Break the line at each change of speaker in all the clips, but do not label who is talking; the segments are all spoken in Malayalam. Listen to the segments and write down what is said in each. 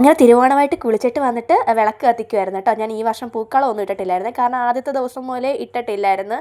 അങ്ങനെ തിരുവോണമായിട്ട് കുളിച്ചിട്ട് വന്നിട്ട് വിളക്ക് കത്തിക്കുമായിരുന്നു കേട്ടോ. ഞാൻ ഈ വർഷം പൂക്കളമൊന്നും ഇട്ടിട്ടില്ലായിരുന്നു, കാരണം ആദ്യത്തെ ദിവസം മുതലേ ഇട്ടിട്ടില്ലായിരുന്നു.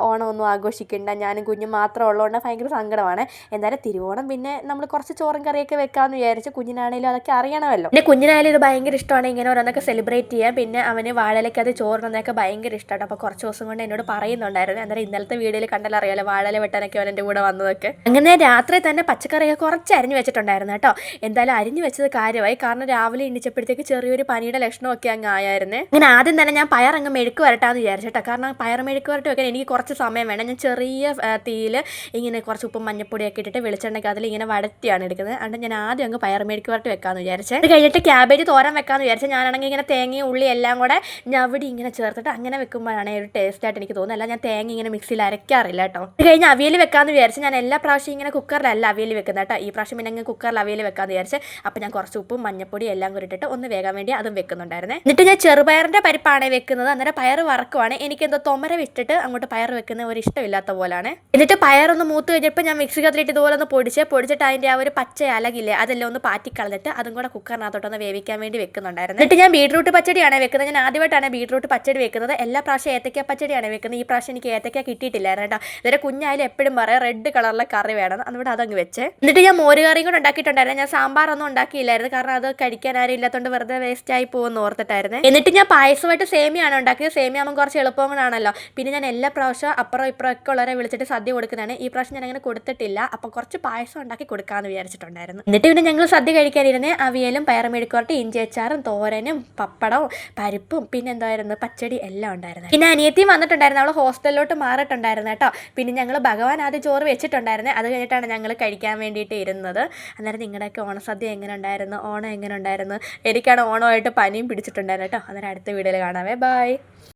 ഓണമൊന്നും ആഘോഷിക്കണ്ട, ഞാനും കുഞ്ഞും മാത്രം ഉള്ളതുകൊണ്ട് ഭയങ്കര സങ്കടമാണ്. എന്തായാലും തിരുവോണം പിന്നെ നമ്മൾ കുറച്ച് ചോറും കറിയൊക്കെ വെക്കാമെന്ന് വിചാരിച്ചു. കുഞ്ഞിനാണെങ്കിലും അതൊക്കെ അറിയണമല്ലോ. പിന്നെ കുഞ്ഞിനായാലും ഇത് ഭയങ്കര ഇഷ്ടമാണ് ഇങ്ങനെ ഓരോന്നൊക്കെ സെലിബ്രേറ്റ് ചെയ്യാൻ. പിന്നെ അവന് വാഴയിലൊക്കെ അത് ചോറിനൊക്കെ ഭയങ്കര ഇഷ്ടമാണ്. അപ്പോൾ കുറച്ച് ദിവസം കൊണ്ട് എന്നോട് പറയുന്നുണ്ടായിരുന്നു. അന്നേരം ഇന്നലത്തെ വീഡിയോയിൽ കണ്ടാൽ അറിയാലോ വാഴയില വെട്ടാനൊക്കെ അവൻ എൻ്റെ കൂടെ വന്നതൊക്കെ. അങ്ങനെ രാത്രി തന്നെ പച്ചക്കറിയൊക്കെ കുറച്ച് അരിഞ്ഞ് വെച്ചിട്ടുണ്ടായിരുന്നു കേട്ടോ. എന്തായാലും അരിഞ്ഞ് വെച്ചത് കാര്യമായി, കാരണം രാവിലെ എണ്ണിച്ചപ്പോഴത്തേക്ക് ചെറിയൊരു പനിയുടെ ലക്ഷണമൊക്കെ അങ്ങ് ആയായിരുന്നേ. അങ്ങനെ ആദ്യം തന്നെ ഞാൻ പയറങ്ങ് മെഴുക്ക് വരട്ടാന്ന് വിചാരിച്ചിട്ടോ, കാരണം പയർ മെഴുക്ക് വരട്ട് വെക്കാൻ എനിക്ക് കുറച്ച് സമയം വേണം. ഞാൻ ചെറിയ തീയിൽ ഇങ്ങനെ കുറച്ച് ഉപ്പും മഞ്ഞപ്പൊടിയൊക്കെ ഇട്ടിട്ട് വെളിച്ചെണ്ണയ്ക്ക് അതിൽ ഇങ്ങനെ വടത്തിയാണ് എടുക്കുന്നത്. അതുകൊണ്ട് ഞാൻ ആദ്യം അങ്ങ് പയർ മെഴുക്ക് വരട്ട് വെക്കാമെന്ന് വിചാരിച്ചത്. അത് കഴിഞ്ഞിട്ട് ക്യാബേജ് തോരൻ വെക്കാമെന്ന് വിചാരിച്ചത്. ഞാനാണെങ്കിൽ ഇങ്ങനെ തേങ്ങയും ഉള്ളി എല്ലാം കൂടെ ഞവടി ഇങ്ങനെ ചേർത്തിട്ട് അങ്ങനെ വെക്കുമ്പോഴാണ് ഒരു ടേസ്റ്റായിട്ട് എനിക്ക് തോന്നുന്നത്. അല്ല ഞാൻ തേങ്ങ ഇങ്ങനെ മിക്സിയിൽ അരയ്ക്കാറില്ല കേട്ടോ. അത് കഴിഞ്ഞ് അവിയൽ വെക്കാമെന്ന് വിചാരിച്ചു. ഞാൻ എല്ലാ പ്രാവശ്യം ഇങ്ങനെ കുക്കറിലല്ല അവിയൽ വെക്കുന്നത് കേട്ടോ. ഈ പ്രാവശ്യം പിന്നെ അങ്ങ് കുക്കറിൽ അവിയൽ വെക്കാമെന്ന് വിചാരിച്ചു. അപ്പോൾ ഞാൻ കുറച്ച് ഉപ്പും മഞ്ഞപ്പൊടി എല്ലാം കൂടി ഇട്ടിട്ട് ഒന്ന് വേഗം വേണ്ടി അതും വെക്കുന്നുണ്ടായിരുന്നേ. എന്നിട്ട് ഞാൻ ചെറുപയറിൻ്റെ പരിപ്പാണ് വെക്കുന്നത്. അന്നേരം പയർ വറക്കുവാണ്. എനിക്കെന്തോ തൊമര വിട്ടിട്ട് അങ്ങോട്ട് പയർ വെക്കുന്ന ഒരു ഇഷ്ടമില്ലാത്ത പോലാണ്. എന്നിട്ട് പയറൊന്ന് മൂത്ത് കഴിഞ്ഞപ്പോൾ ഞാൻ മിക്സി കത്തിലിട്ട് ഇതുപോലെ ഒന്ന് പൊടിച്ചിട്ട് അതിൻ്റെ ആ ഒരു പച്ച അലകില്ലേ അതെല്ലാം ഒന്ന് പാറ്റിക്കളഞ്ഞിട്ട് അതും കൂടെ കുക്കറിനകത്തോട്ടൊന്ന് വേവിക്കാൻ വേണ്ടി വെക്കുന്നുണ്ടായിരുന്നു. എന്നിട്ട് ഞാൻ ബീട്രൂട്ട് പച്ചടിയാണ് വെക്കുന്നത്. ഞാൻ ആദ്യമായിട്ടാണ് ബീട്രൂട്ട് പച്ചടി വെക്കുന്നത്. എല്ലാ പ്രാവശ്യം ഏത്തക്ക പച്ചടിയാണ് വെക്കുന്നത്. ഈ പ്രാവശ്യം എനിക്ക് ഏത്തക്ക കിട്ടിയിട്ടില്ലായിരുന്നു കേട്ടോ. ഇതുവരെ കുഞ്ഞായാലും എപ്പോഴും പറയാം റെഡ് കളറിലെ കറി വേണം, അതുകൊണ്ട് അതങ്ങ് വെച്ച്. എന്നിട്ട് ഞാൻ മോരുകറിയും കൂടെ ഉണ്ടാക്കിയിട്ടുണ്ടായിരുന്നു. ഞാൻ സാമ്പാറൊന്നും ഉണ്ടാക്കിയില്ലായിരുന്നു, കാരണം അത് കഴിക്കാൻ ആരും ഇല്ലാത്തതുകൊണ്ട് വെറുതെ വേസ്റ്റ് ആയി പോകുമെന്ന് ഓർത്തിട്ടായിരുന്നു. എന്നിട്ട് ഞാൻ പായസമായിട്ട് സേമിയാണ് ഉണ്ടാക്കിയത്. സേമിയാകുമ്പോൾ കുറച്ച് എളുപ്പമാണല്ലോ. പിന്നെ ഞാൻ എല്ലാ പ്രാവശ്യം അപ്പുറം ഇപ്പുറം ഒക്കെ ഉള്ളവരെ വിളിച്ചിട്ട് സദ്യ കൊടുക്കുന്നതാണ്. ഈ പ്രാവശ്യം ഞാൻ അങ്ങനെ കൊടുത്തിട്ടില്ല. അപ്പം കുറച്ച് പായസം ഉണ്ടാക്കി കൊടുക്കാമെന്ന് വിചാരിച്ചിട്ടുണ്ടായിരുന്നു. എന്നിട്ട് പിന്നെ ഞങ്ങൾ സദ്യ കഴിക്കാനിരുന്ന് അവിയലും പയറുമെഴുക്കുവരട്ടി ഇഞ്ചി അച്ചാറും തോരനും പപ്പടവും പരിപ്പും പിന്നെ എന്തായിരുന്നു പച്ചടി എല്ലാം ഉണ്ടായിരുന്നു. പിന്നെ അനിയത്തിയും വന്നിട്ടുണ്ടായിരുന്നു. അവൾ ഹോസ്റ്റലിലോട്ട് മാറിയിട്ടുണ്ടായിരുന്നു കേട്ടോ. പിന്നെ ഞങ്ങൾ ഭഗവാൻ ആദ്യം ചോറ് വെച്ചിട്ടുണ്ടായിരുന്നു. അത് കഴിഞ്ഞിട്ടാണ് ഞങ്ങൾ കഴിക്കാൻ വേണ്ടിയിട്ട് ഇരുന്നത്. അന്നേരം നിങ്ങളുടെയൊക്കെ ഓണസദ്യ എങ്ങനെ ഉണ്ടായിരുന്നു, ഓണം എങ്ങനെ ഉണ്ടായിരുന്നു? എനിക്കാണ് ഓണമായിട്ട് പനിയും പിടിച്ചിട്ടുണ്ടായിരുന്നു കേട്ടോ. അന്നേരം അടുത്ത വീഡിയോയിൽ കാണാവേ. ബൈ.